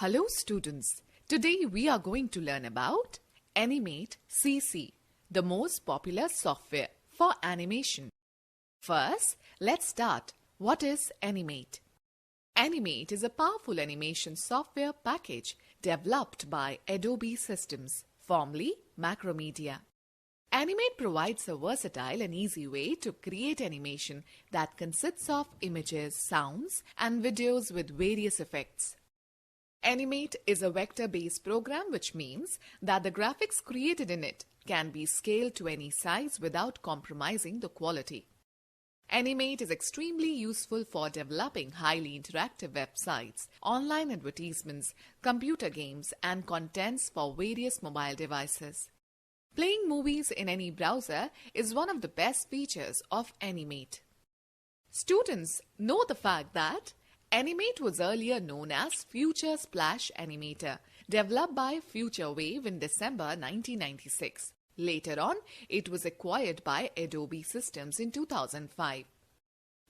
Hello students, today we are going to learn about Animate CC, the most popular software for animation. First, let's start. What is Animate? Animate is a powerful animation software package developed by Adobe Systems, formerly Macromedia. Animate provides a versatile and easy way to create animation that consists of images, sounds, and videos with various effects. Animate is a vector-based program, which means that the graphics created in it can be scaled to any size without compromising the quality. Animate is extremely useful for developing highly interactive websites, online advertisements, computer games, and contents for various mobile devices. Playing movies in any browser is one of the best features of Animate. Students know the fact that Animate was earlier known as Future Splash Animator, developed by FutureWave in December 1996. Later on, it was acquired by Adobe Systems in 2005.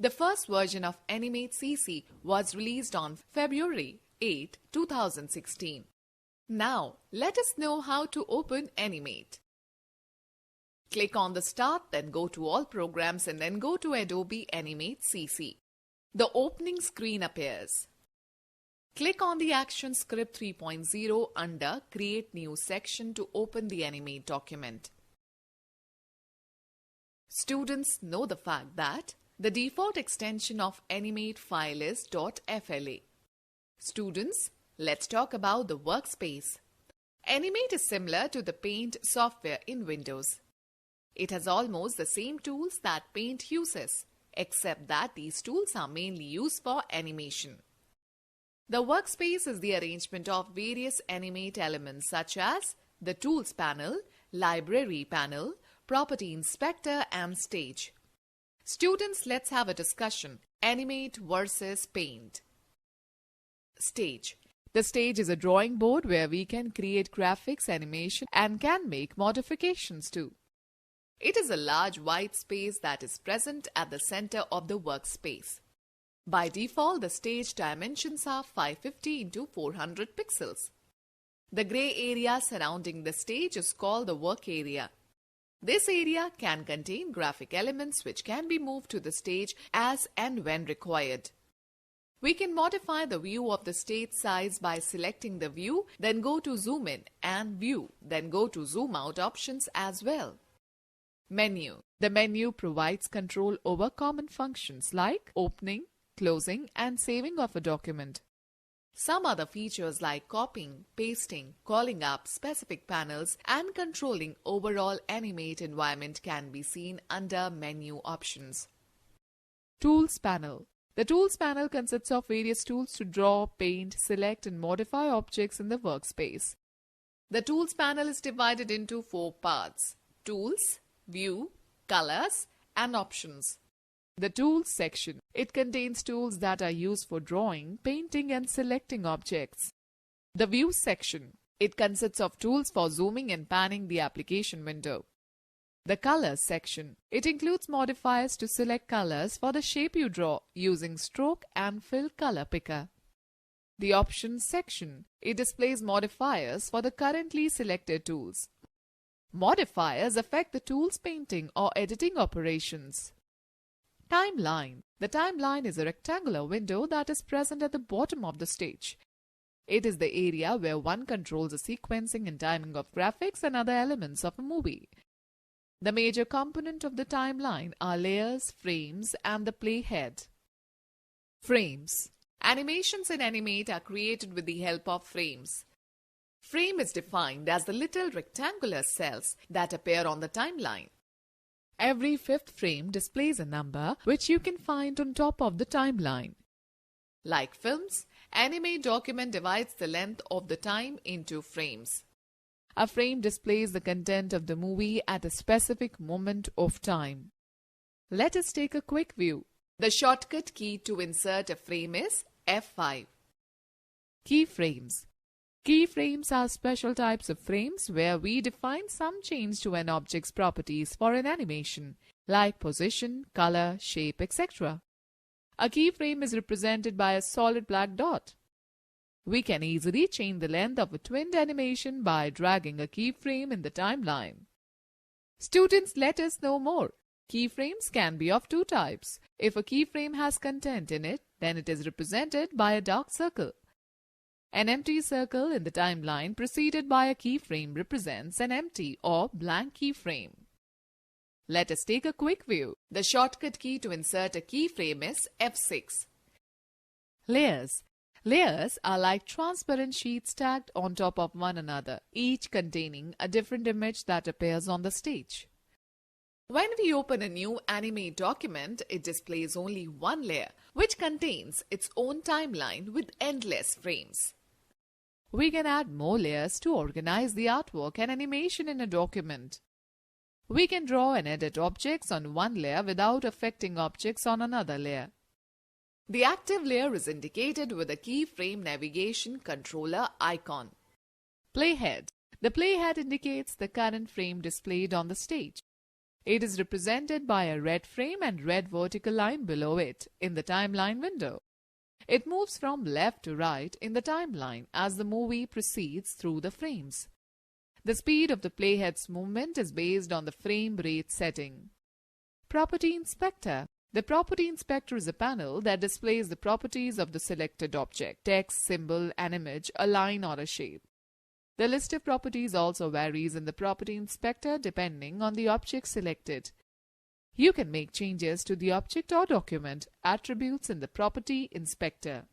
The first version of Animate CC was released on February 8, 2016. Now, let us know how to open Animate. Click on the Start, then go to All Programs and then go to Adobe Animate CC. The opening screen appears. Click on the Action Script 3.0 under Create New section to open the Animate document. Students know the fact that the default extension of Animate file is .fla. Students, let's talk about the workspace. Animate is similar to the Paint software in Windows. It has almost the same tools that Paint uses, except that these tools are mainly used for animation. The workspace is the arrangement of various Animate elements such as the Tools panel, Library panel, Property Inspector, and Stage. Students, let's have a discussion. Animate versus Paint. Stage. The stage is a drawing board where we can create graphics, animation, and can make modifications too. It is a large white space that is present at the center of the workspace. By default, the stage dimensions are 550 into 400 pixels. The gray area surrounding the stage is called the work area. This area can contain graphic elements which can be moved to the stage as and when required. We can modify the view of the stage size by selecting the view, then go to zoom in and view, then go to zoom out options as well. Menu. The menu provides control over common functions like opening, closing, and saving of a document. Some other features like copying, pasting, calling up specific panels, and controlling overall Animate environment can be seen under Menu options. Tools panel. The Tools panel consists of various tools to draw, paint, select, and modify objects in the workspace. The Tools panel is divided into 4 parts: Tools, View, Colors, and Options. The Tools section. It contains tools that are used for drawing, painting, and selecting objects. The View section. It consists of tools for zooming and panning the application window. The Colors section. It includes modifiers to select colors for the shape you draw using Stroke and Fill Color Picker. The Options section. It displays modifiers for the currently selected tools. Modifiers affect the tool's painting or editing operations. Timeline. The timeline is a rectangular window that is present at the bottom of the stage. It is the area where one controls the sequencing and timing of graphics and other elements of a movie. The major component of the timeline are layers, frames, and the playhead. Frames. Animations in Animate are created with the help of frames. Frame is defined as the little rectangular cells that appear on the timeline. Every fifth frame displays a number which you can find on top of the timeline. Like films, Animate document divides the length of the time into frames. A frame displays the content of the movie at a specific moment of time. Let us take a quick view. The shortcut key to insert a frame is F5. Keyframes. Keyframes are special types of frames where we define some change to an object's properties for an animation, like position, color, shape, etc. A keyframe is represented by a solid black dot. We can easily change the length of a twinned animation by dragging a keyframe in the timeline. Students, let us know more. Keyframes can be of two types. If a keyframe has content in it, then it is represented by a dark circle. An empty circle in the timeline preceded by a keyframe represents an empty or blank keyframe. Let us take a quick view. The shortcut key to insert a keyframe is F6. Layers. Layers are like transparent sheets stacked on top of one another, each containing a different image that appears on the stage. When we open a new Animate document, it displays only one layer, which contains its own timeline with endless frames. We can add more layers to organize the artwork and animation in a document. We can draw and edit objects on one layer without affecting objects on another layer. The active layer is indicated with a keyframe navigation controller icon. Playhead. The playhead indicates the current frame displayed on the stage. It is represented by a red frame and red vertical line below it in the timeline window. It moves from left to right in the timeline as the movie proceeds through the frames. The speed of the playhead's movement is based on the frame rate setting. Property Inspector. The Property Inspector is a panel that displays the properties of the selected object, text, symbol, an image, a line or a shape. The list of properties also varies in the Property Inspector depending on the object selected. You can make changes to the object or document attributes in the Property Inspector.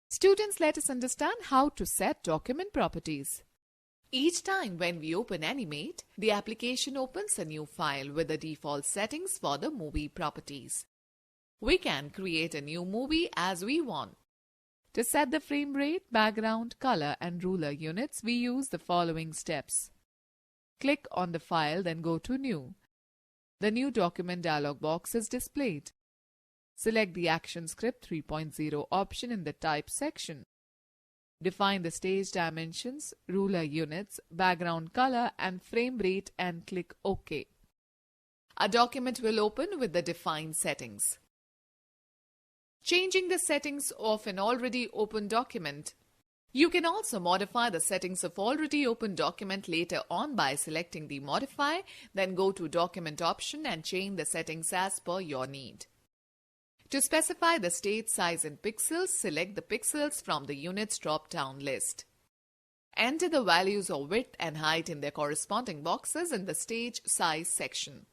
Students, let us understand how to set document properties. Each time when we open Animate, the application opens a new file with the default settings for the movie properties. We can create a new movie as we want. To set the frame rate, background, color and ruler units, we use the following steps. Click on the file, then go to New. The New Document dialog box is displayed. Select the ActionScript 3.0 option in the Type section. Define the stage dimensions, ruler units, background color and frame rate and click OK. A document will open with the defined settings. Changing the settings of an already open document. You can also modify the settings of already open document later on by selecting the Modify, then go to Document option and change the settings as per your need. To specify the stage size in pixels, select the pixels from the Units drop-down list. Enter the values of width and height in their corresponding boxes in the Stage Size section.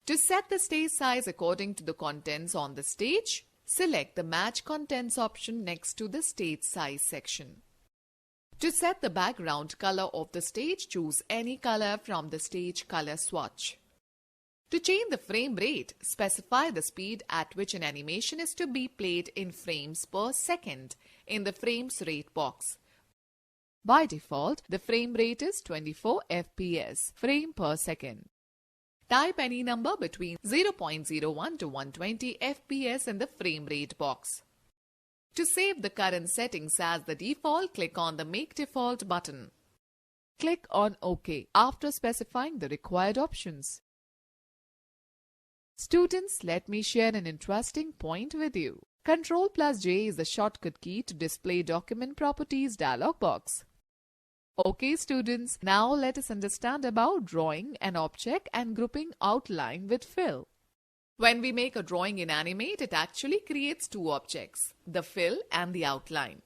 To set the stage size according to the contents on the stage, select the Match Contents option next to the Stage Size section. To set the background color of the stage, choose any color from the Stage Color swatch. To change the frame rate, specify the speed at which an animation is to be played in frames per second in the Frames Rate box. By default, the frame rate is 24 fps, frame per second. Type any number between 0.01 to 120 fps in the frame rate box. To save the current settings as the default, click on the Make Default button. Click on OK after specifying the required options. Students, let me share an interesting point with you. Ctrl+J is the shortcut key to display Document Properties dialog box. Okay students, now let us understand about drawing an object and grouping outline with fill. When we make a drawing in Animate, it actually creates two objects, the fill and the outline.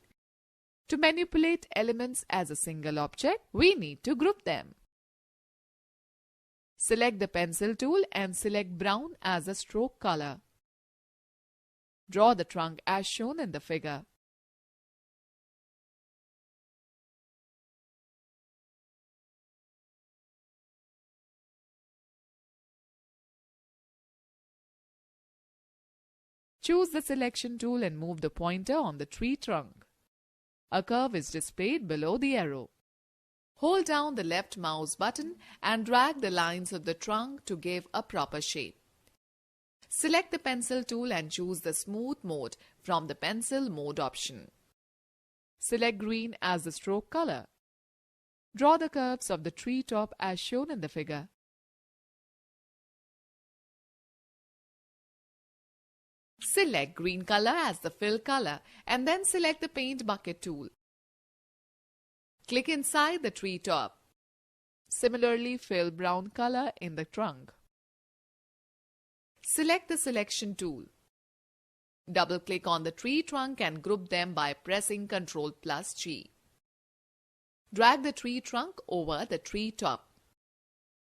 To manipulate elements as a single object, we need to group them. Select the pencil tool and select brown as a stroke color. Draw the trunk as shown in the figure. Choose the selection tool and move the pointer on the tree trunk. A curve is displayed below the arrow. Hold down the left mouse button and drag the lines of the trunk to give a proper shape. Select the pencil tool and choose the Smooth mode from the Pencil Mode option. Select green as the stroke color. Draw the curves of the tree top as shown in the figure. Select green color as the fill color and then select the paint bucket tool. Click inside the tree top. Similarly, fill brown color in the trunk. Select the selection tool. Double-click on the tree trunk and group them by pressing Ctrl+G. Drag the tree trunk over the tree top.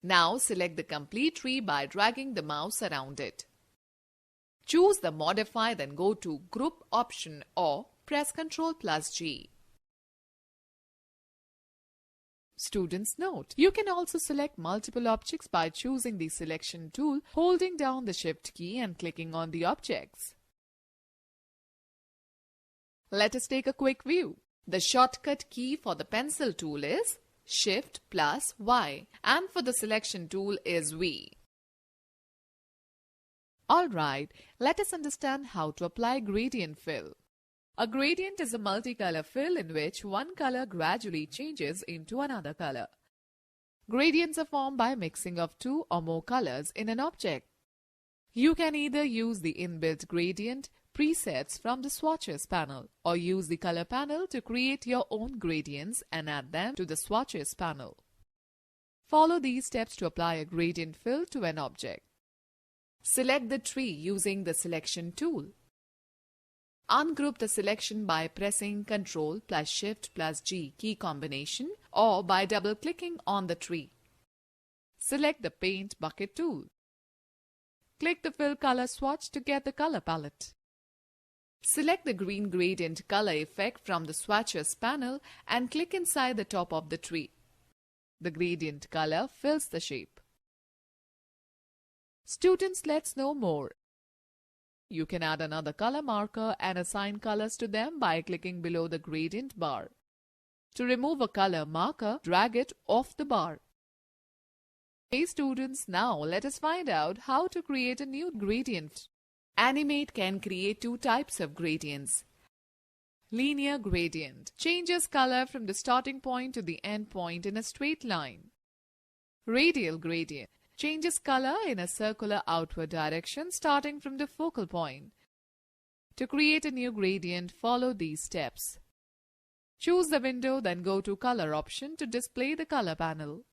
Now select the complete tree by dragging the mouse around it. Choose the Modify, then go to Group option or press Ctrl+G. Students note, you can also select multiple objects by choosing the selection tool, holding down the Shift key and clicking on the objects. Let us take a quick view. The shortcut key for the pencil tool is Shift+Y and for the selection tool is V. Alright, let us understand how to apply gradient fill. A gradient is a multicolor fill in which one color gradually changes into another color. Gradients are formed by mixing of two or more colors in an object. You can either use the inbuilt gradient presets from the swatches panel or use the color panel to create your own gradients and add them to the swatches panel. Follow these steps to apply a gradient fill to an object. Select the tree using the selection tool. Ungroup the selection by pressing Ctrl+Shift+G key combination or by double-clicking on the tree. Select the Paint Bucket tool. Click the Fill Color swatch to get the color palette. Select the green gradient color effect from the swatches panel and click inside the top of the tree. The gradient color fills the shape. Students, let's know more. You can add another color marker and assign colors to them by clicking below the gradient bar. To remove a color marker, drag it off the bar. Hey students, now let us find out how to create a new gradient. Animate can create two types of gradients. Linear gradient changes color from the starting point to the end point in a straight line. Radial gradient changes color in a circular outward direction starting from the focal point. To create a new gradient, follow these steps. Choose the window, then go to Color option to display the color panel.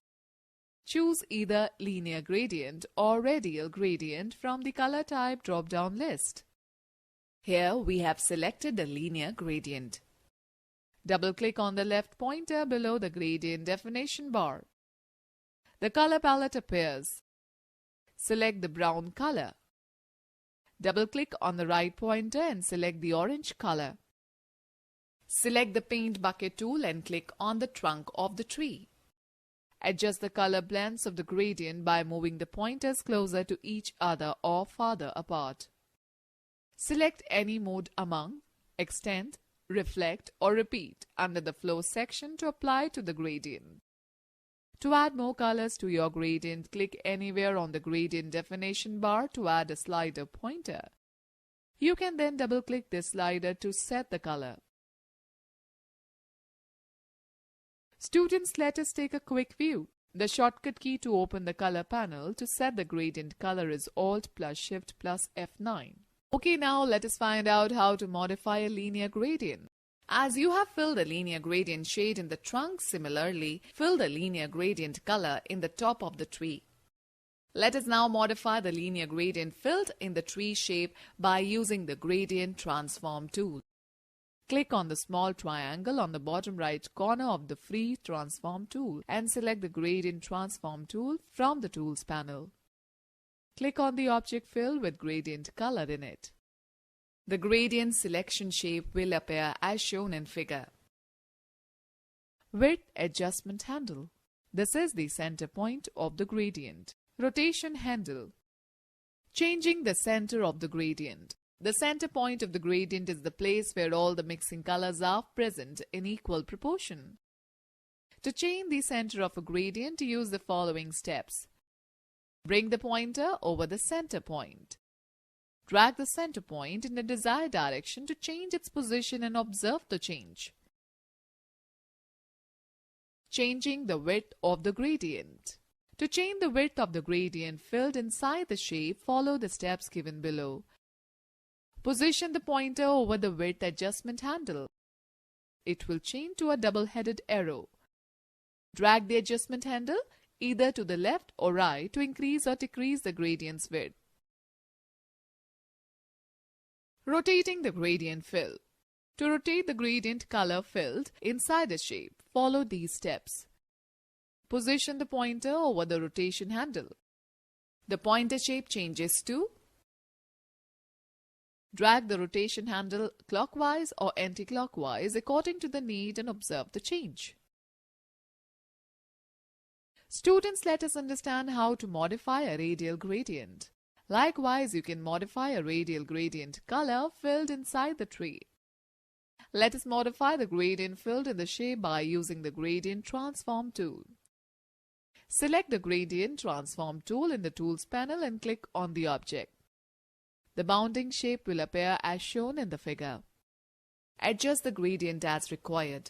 Choose either Linear Gradient or Radial Gradient from the Color Type drop-down list. Here we have selected the Linear Gradient. Double-click on the left pointer below the Gradient definition bar. The color palette appears. Select the brown color. Double-click on the right pointer and select the orange color. Select the Paint Bucket tool and click on the trunk of the tree. Adjust the color blends of the gradient by moving the pointers closer to each other or farther apart. Select any mode among, extend, reflect or repeat under the flow section to apply to the gradient. To add more colors to your gradient, click anywhere on the gradient definition bar to add a slider pointer. You can then double-click this slider to set the color. Students, let us take a quick view. The shortcut key to open the color panel to set the gradient color is Alt+Shift+F9. Okay, now let us find out how to modify a linear gradient. As you have filled the linear gradient shade in the trunk, similarly, fill the linear gradient color in the top of the tree. Let us now modify the linear gradient filled in the tree shape by using the Gradient Transform tool. Click on the small triangle on the bottom right corner of the free Transform tool and select the Gradient Transform tool from the Tools panel. Click on the object fill with gradient color in it. The gradient selection shape will appear as shown in figure. Width adjustment handle. This is the center point of the gradient. Rotation handle. Changing the center of the gradient. The center point of the gradient is the place where all the mixing colors are present in equal proportion. To change the center of a gradient, use the following steps. Bring the pointer over the center point. Drag the center point in the desired direction to change its position and observe the change. Changing the width of the gradient. To change the width of the gradient filled inside the shape, follow the steps given below. Position the pointer over the width adjustment handle. It will chain to a double-headed arrow. Drag the adjustment handle either to the left or right to increase or decrease the gradient's width. Rotating the gradient fill. To rotate the gradient color filled inside a shape, follow these steps. Position the pointer over the rotation handle. The pointer shape changes to. Drag the rotation handle clockwise or anti-clockwise according to the need and observe the change. Students, let us understand how to modify a radial gradient. Likewise, you can modify a radial gradient color filled inside the tree. Let us modify the gradient filled in the shape by using the Gradient Transform tool. Select the Gradient Transform tool in the Tools panel and click on the object. The bounding shape will appear as shown in the figure. Adjust the gradient as required.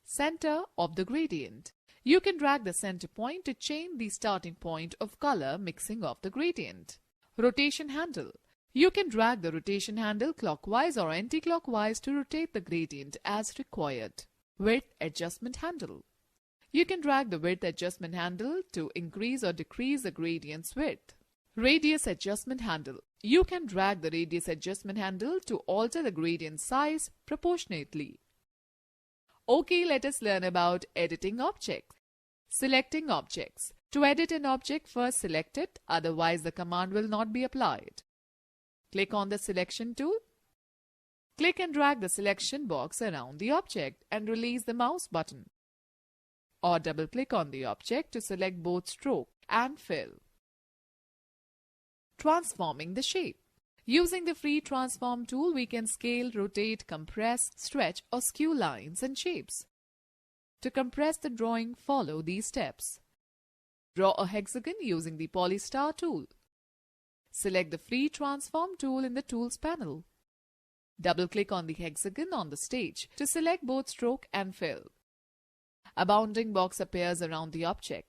Center of the gradient. You can drag the center point to change the starting point of color mixing of the gradient. Rotation handle. You can drag the rotation handle clockwise or anti-clockwise to rotate the gradient as required. Width adjustment handle. You can drag the width adjustment handle to increase or decrease the gradient's width. Radius adjustment handle. You can drag the radius adjustment handle to alter the gradient size proportionately. Okay, let us learn about editing objects. Selecting objects. To edit an object, first select it, otherwise the command will not be applied. Click on the Selection tool. Click and drag the selection box around the object and release the mouse button. Or double-click on the object to select both stroke and fill. Transforming the shape. Using the Free Transform tool, we can scale, rotate, compress, stretch or skew lines and shapes. To compress the drawing, follow these steps. Draw a hexagon using the Polystar tool. Select the Free Transform tool in the Tools panel. Double-click on the hexagon on the stage to select both stroke and fill. A bounding box appears around the object.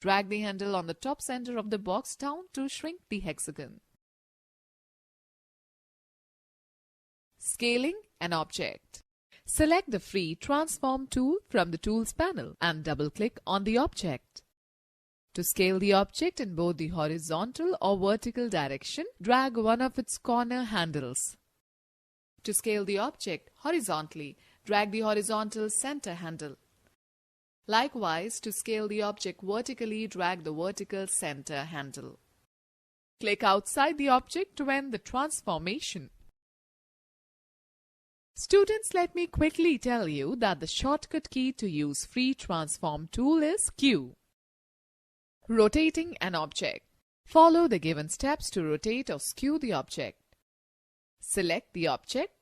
Drag the handle on the top center of the box down to shrink the hexagon. Scaling an object. Select the Free Transform tool from the Tools panel and double-click on the object. To scale the object in both the horizontal or vertical direction, drag one of its corner handles. To scale the object horizontally, drag the horizontal center handle. Likewise, to scale the object vertically, drag the vertical center handle. Click outside the object to end the transformation. Students, let me quickly tell you that the shortcut key to use Free Transform tool is Q. Rotating an object. Follow the given steps to rotate or skew the object. Select the object.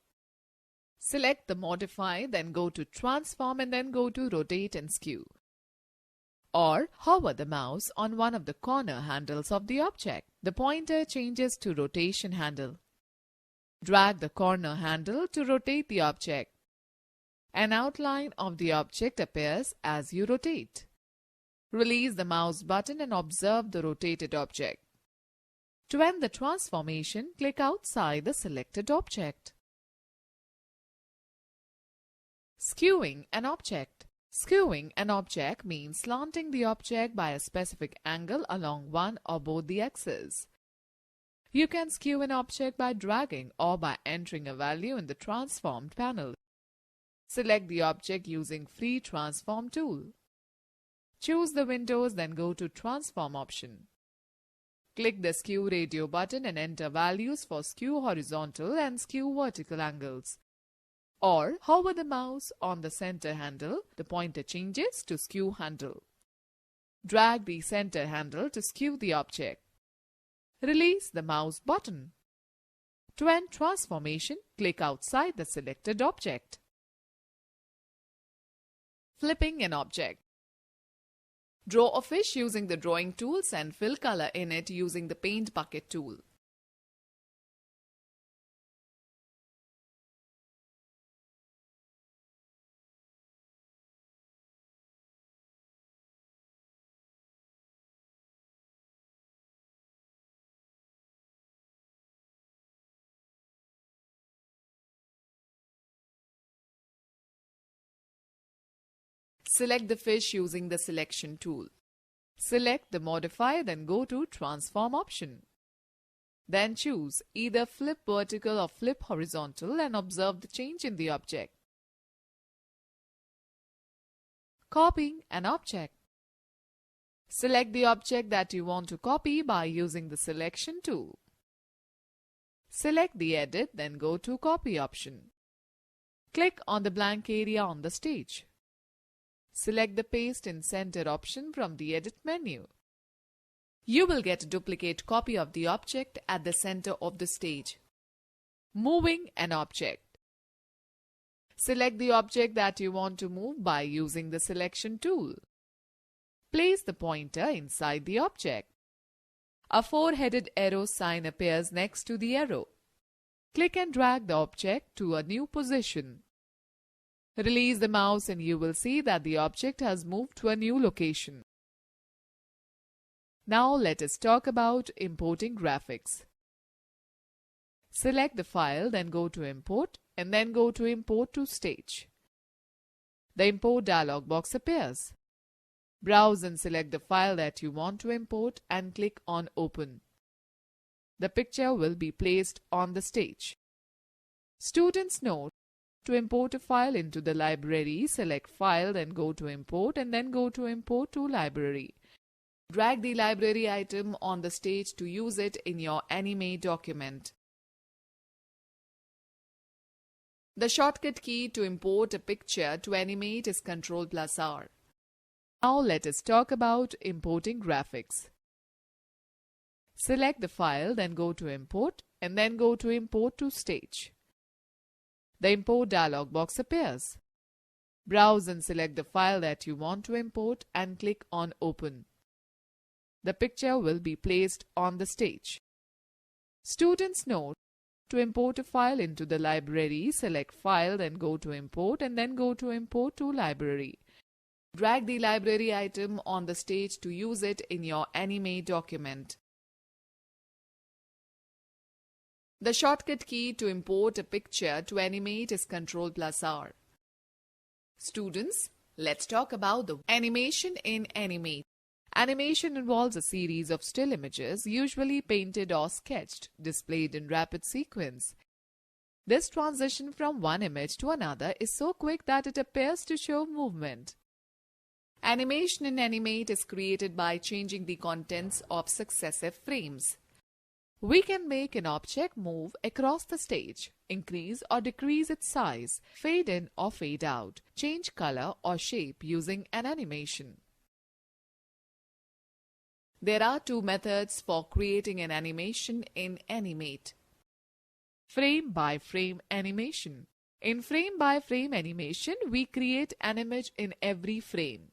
Select the Modify, then go to Transform and then go to Rotate and Skew. Or hover the mouse on one of the corner handles of the object. The pointer changes to Rotation handle. Drag the corner handle to rotate the object. An outline of the object appears as you rotate. Release the mouse button and observe the rotated object. To end the transformation, click outside the selected object. Skewing an object. Skewing an object means slanting the object by a specific angle along one or both the axes. You can skew an object by dragging or by entering a value in the Transformed panel. Select the object using Free Transform tool. Choose the windows, then go to Transform option. Click the Skew Radio button and enter values for skew horizontal and skew vertical angles. Or hover the mouse on the center handle, the pointer changes to Skew handle. Drag the center handle to skew the object. Release the mouse button. To end transformation, click outside the selected object. Flipping an object. Draw a fish using the drawing tools and fill color in it using the Paint Bucket tool. Select the fish using the selection tool. Select the Modify, then go to Transform option. Then choose either Flip Vertical or Flip Horizontal and observe the change in the object. Copying an object. Select the object that you want to copy by using the Selection tool. Select the Edit, then go to Copy option. Click on the blank area on the stage. Select the Paste in Center option from the Edit menu. You will get a duplicate copy of the object at the center of the stage. Moving an object. Select the object that you want to move by using the Selection tool. Place the pointer inside the object. A four-headed arrow sign appears next to the arrow. Click and drag the object to a new position. Release the mouse and you will see that the object has moved to a new location. Now let us talk about importing graphics. Select the file, then go to Import and then go to Import to Stage. The Import dialog box appears. Browse and select the file that you want to import and click on Open. The picture will be placed on the stage. Students note: to import a file into the library, select File, then go to Import and then go to Import to Library. Drag the library item on the stage to use it in your Animate document. The shortcut key to import a picture to Animate is Ctrl+R. Now let us talk about importing graphics. Select the file, then go to Import and then go to Import to Stage. The Import dialog box appears. Browse and select the file that you want to import and click on Open. The picture will be placed on the stage. Students note: to import a file into the library, select File, then go to Import and then go to Import to Library. Drag the library item on the stage to use it in your Animate document. The shortcut key to import a picture to Animate is Ctrl+R. Students, let's talk about the animation in Animate. Animation involves a series of still images, usually painted or sketched, displayed in rapid sequence. This transition from one image to another is so quick that it appears to show movement. Animation in Animate is created by changing the contents of successive frames. We can make an object move across the stage, increase or decrease its size, fade in or fade out, change color or shape using an animation. There are two methods for creating an animation in Animate. Frame-by-frame animation. In frame-by-frame animation, we create an image in every frame.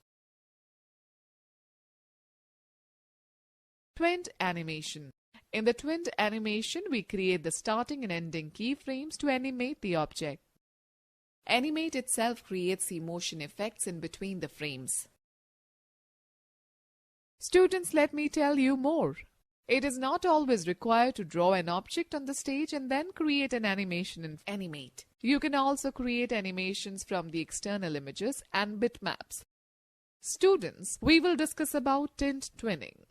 Twinned animation. In the twinned animation, we create the starting and ending keyframes to animate the object. Animate itself creates the motion effects in between the frames. Students, let me tell you more. It is not always required to draw an object on the stage and then create an animation in Animate. You can also create animations from the external images and bitmaps. Students, we will discuss about tint twinning.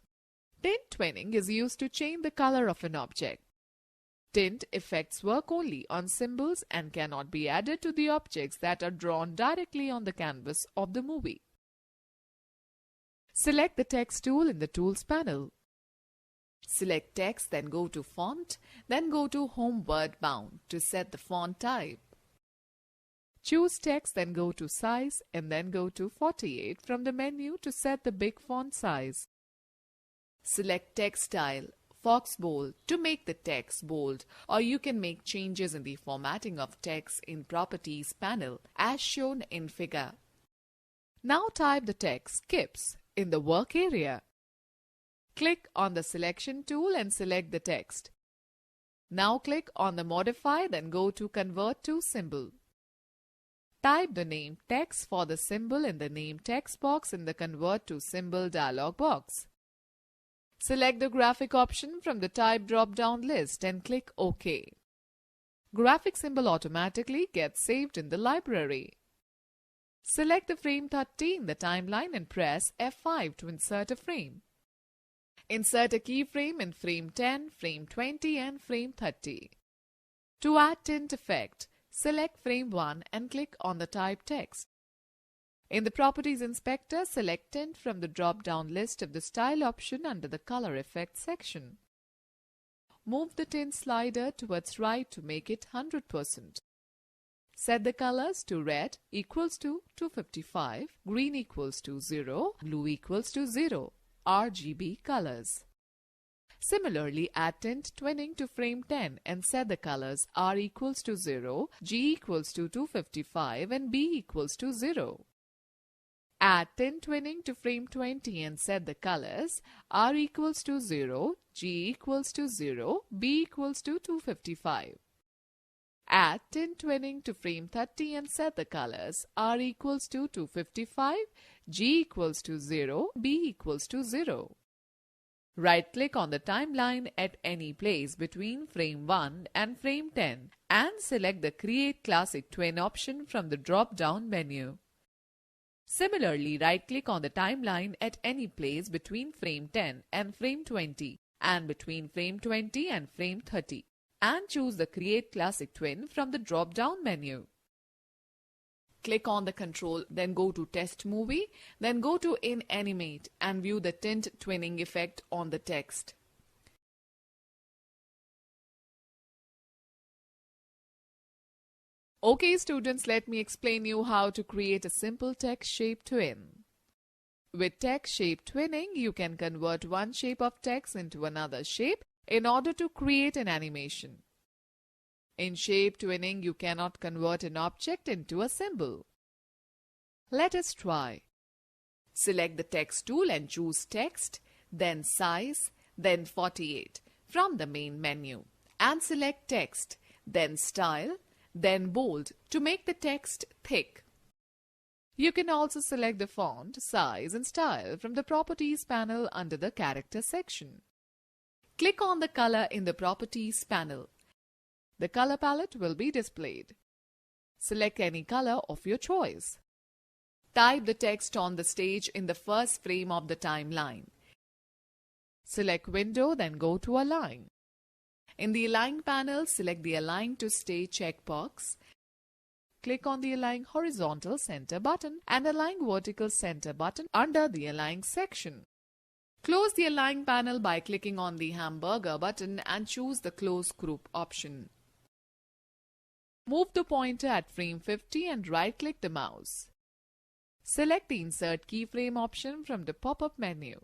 Tint twinning is used to change the color of an object. Tint effects work only on symbols and cannot be added to the objects that are drawn directly on the canvas of the movie. Select the Text tool in the Tools panel. Select Text, then go to Font, then go to Homeward Bound to set the font type. Choose Text, then go to Size and then go to 48 from the menu to set the big font size. Select Text Style, Fox Bold to make the text bold, or you can make changes in the formatting of text in Properties panel as shown in figure. Now type the text SKIPS in the work area. Click on the Selection tool and select the text. Now click on the Modify, then go to Convert to Symbol. Type the name text for the symbol in the Name text box in the Convert to Symbol dialog box. Select the graphic option from the Type drop-down list and click OK. Graphic symbol automatically gets saved in the library. Select the frame 30 in the timeline and press F5 to insert a frame. Insert a keyframe in frame 10, frame 20 and frame 30. To add tint effect, select frame 1 and click on the type text. In the Properties Inspector, select Tint from the drop-down list of the Style option under the Color Effects section. Move the tint slider towards right to make it 100%. Set the colors to red equals to 255, green equals to 0, blue equals to 0, RGB colors. Similarly, add tint twinning to frame 10 and set the colors R equals to 0, G equals to 255 and B equals to 0. Add tint twinning to frame 20 and set the colors R equals to 0, G equals to 0, B equals to 255. Add tint twinning to frame 30 and set the colors R equals to 255, G equals to 0, B equals to 0. Right-click on the timeline at any place between frame 1 and frame 10 and select the Create Classic Twin option from the drop-down menu. Similarly, right-click on the timeline at any place between frame 10 and frame 20 and between frame 20 and frame 30 and choose the Create Classic Twin from the drop-down menu. Click on the control, then go to Test Movie, then go to Animate and view the tint twinning effect on the text. Okay students, let me explain you how to create a simple text shape twin. With text shape twinning, you can convert one shape of text into another shape in order to create an animation. In shape twinning, you cannot convert an object into a symbol. Let us try. Select the Text tool and choose Text, then Size, then 48 from the main menu and select Text, then Style, then Bold to make the text thick. You can also select the font, size and style from the Properties panel under the Character section. Click on the color in the Properties panel. The color palette will be displayed. Select any color of your choice. Type the text on the stage in the first frame of the timeline. Select Window, then go to Align. In the Align panel, select the Align to Stay checkbox. Click on the Align Horizontal Center button and Align Vertical Center button under the Align section. Close the Align panel by clicking on the hamburger button and choose the Close Group option. Move the pointer at frame 50 and right-click the mouse. Select the Insert Keyframe option from the pop-up menu.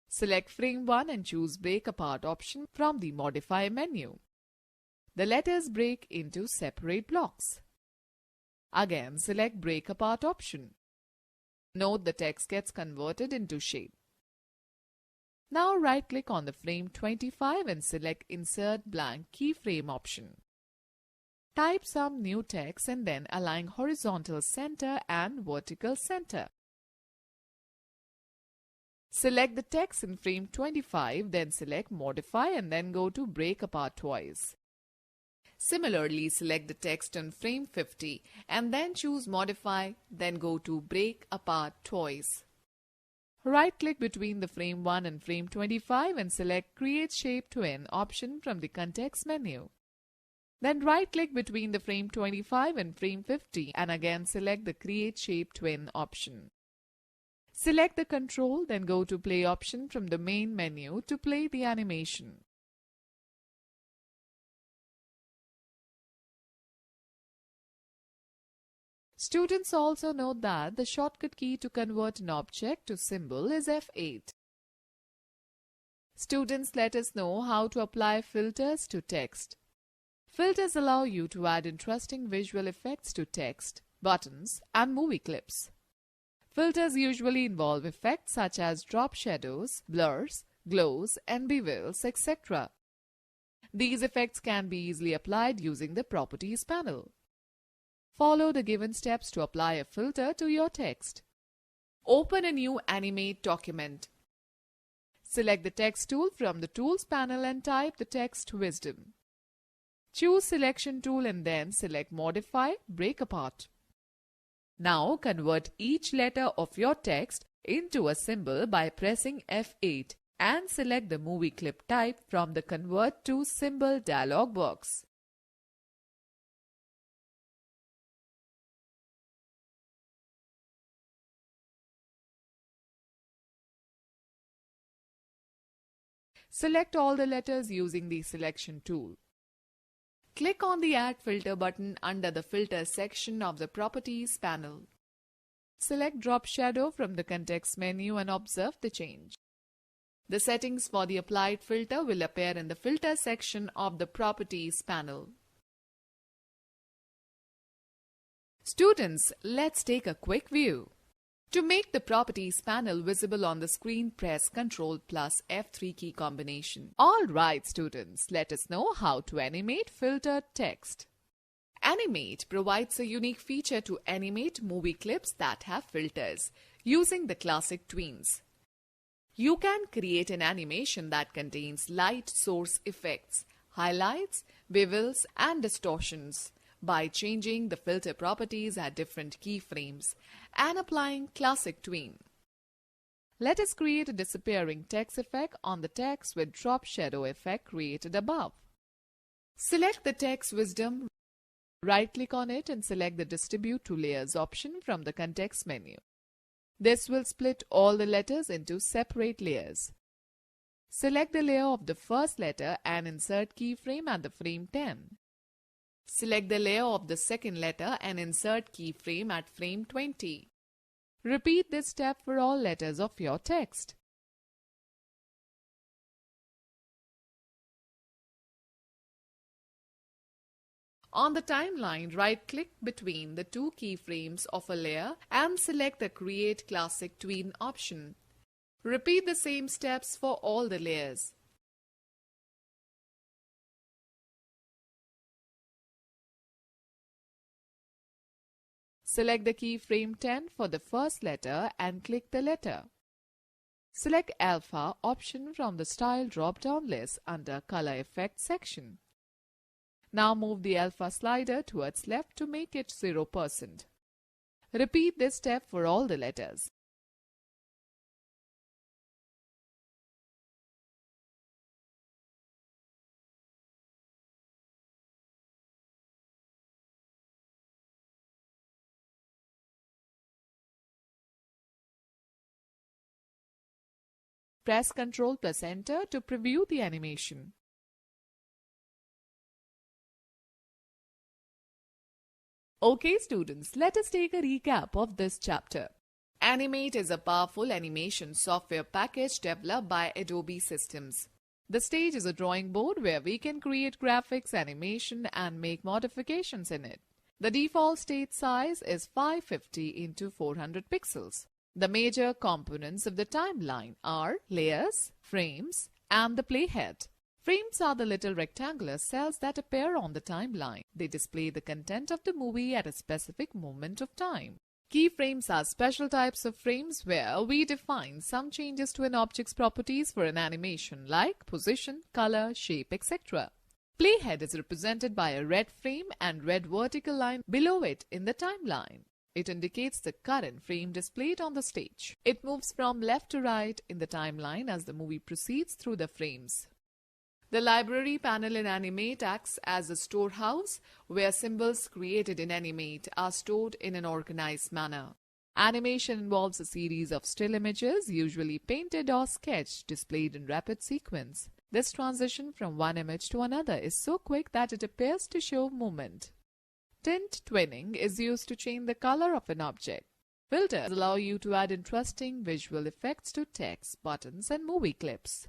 Select frame 1 and choose Break Apart option from the Modify menu. The letters break into separate blocks. Again, select Break Apart option. Note the text gets converted into shape. Now right-click on the frame 25 and select Insert Blank Keyframe option. Type some new text and then align horizontal center and vertical center. Select the text in frame 25, then select Modify and then go to Break Apart twice. Similarly, select the text on frame 50 and then choose Modify, then go to Break Apart twice. Right-click between the frame 1 and frame 25 and select Create Shape Twin option from the Context menu. Then right-click between the frame 25 and frame 50 and again select the Create Shape Twin option. Select the control, then go to Play option from the main menu to play the animation. Students also note that the shortcut key to convert an object to symbol is F8. Students, let us know how to apply filters to text. Filters allow you to add interesting visual effects to text, buttons, and movie clips. Filters usually involve effects such as drop shadows, blurs, glows, and bevels, etc. These effects can be easily applied using the Properties panel. Follow the given steps to apply a filter to your text. Open a new Animate document. Select the Text tool from the Tools panel and type the text Wisdom. Choose Selection tool and then select Modify, Break Apart. Now convert each letter of your text into a symbol by pressing F8 and select the movie clip type from the Convert to Symbol dialog box. Select all the letters using the selection tool. Click on the Add Filter button under the Filter section of the Properties panel. Select Drop Shadow from the context menu and observe the change. The settings for the applied filter will appear in the Filter section of the Properties panel. Students, let's take a quick view. To make the Properties panel visible on the screen, press Ctrl plus F3 key combination. Alright students, let us know how to animate filtered text. Animate provides a unique feature to animate movie clips that have filters using the classic tweens. You can create an animation that contains light source effects, highlights, bevels and distortions by changing the filter properties at different keyframes and applying classic tween. Let us create a disappearing text effect on the text with drop shadow effect created above. Select the text wisdom, right-click on it and select the Distribute to Layers option from the context menu. This will split all the letters into separate layers. Select the layer of the first letter and insert keyframe at the frame 10. Select the layer of the second letter and insert keyframe at frame 20. Repeat this step for all letters of your text. On the timeline, right-click between the two keyframes of a layer and select the Create Classic Tween option. Repeat the same steps for all the layers. Select the keyframe 10 for the first letter and click the letter. Select Alpha option from the Style drop-down list under Color Effect section. Now move the Alpha slider towards left to make it 0%. Repeat this step for all the letters. Press Ctrl plus Enter to preview the animation. Okay students, let us take a recap of this chapter. Animate is a powerful animation software package developed by Adobe Systems. The stage is a drawing board where we can create graphics, animation and make modifications in it. The default stage size is 550 × 400 pixels. The major components of the timeline are layers, frames, and the playhead. Frames are the little rectangular cells that appear on the timeline. They display the content of the movie at a specific moment of time. Keyframes are special types of frames where we define some changes to an object's properties for an animation like position, color, shape, etc. Playhead is represented by a red frame and red vertical line below it in the timeline. It indicates the current frame displayed on the stage. It moves from left to right in the timeline as the movie proceeds through the frames. The library panel in Animate acts as a storehouse where symbols created in Animate are stored in an organized manner. Animation involves a series of still images, usually painted or sketched, displayed in rapid sequence. This transition from one image to another is so quick that it appears to show movement. Tint twinning is used to change the color of an object. Filters allow you to add interesting visual effects to text, buttons, and movie clips.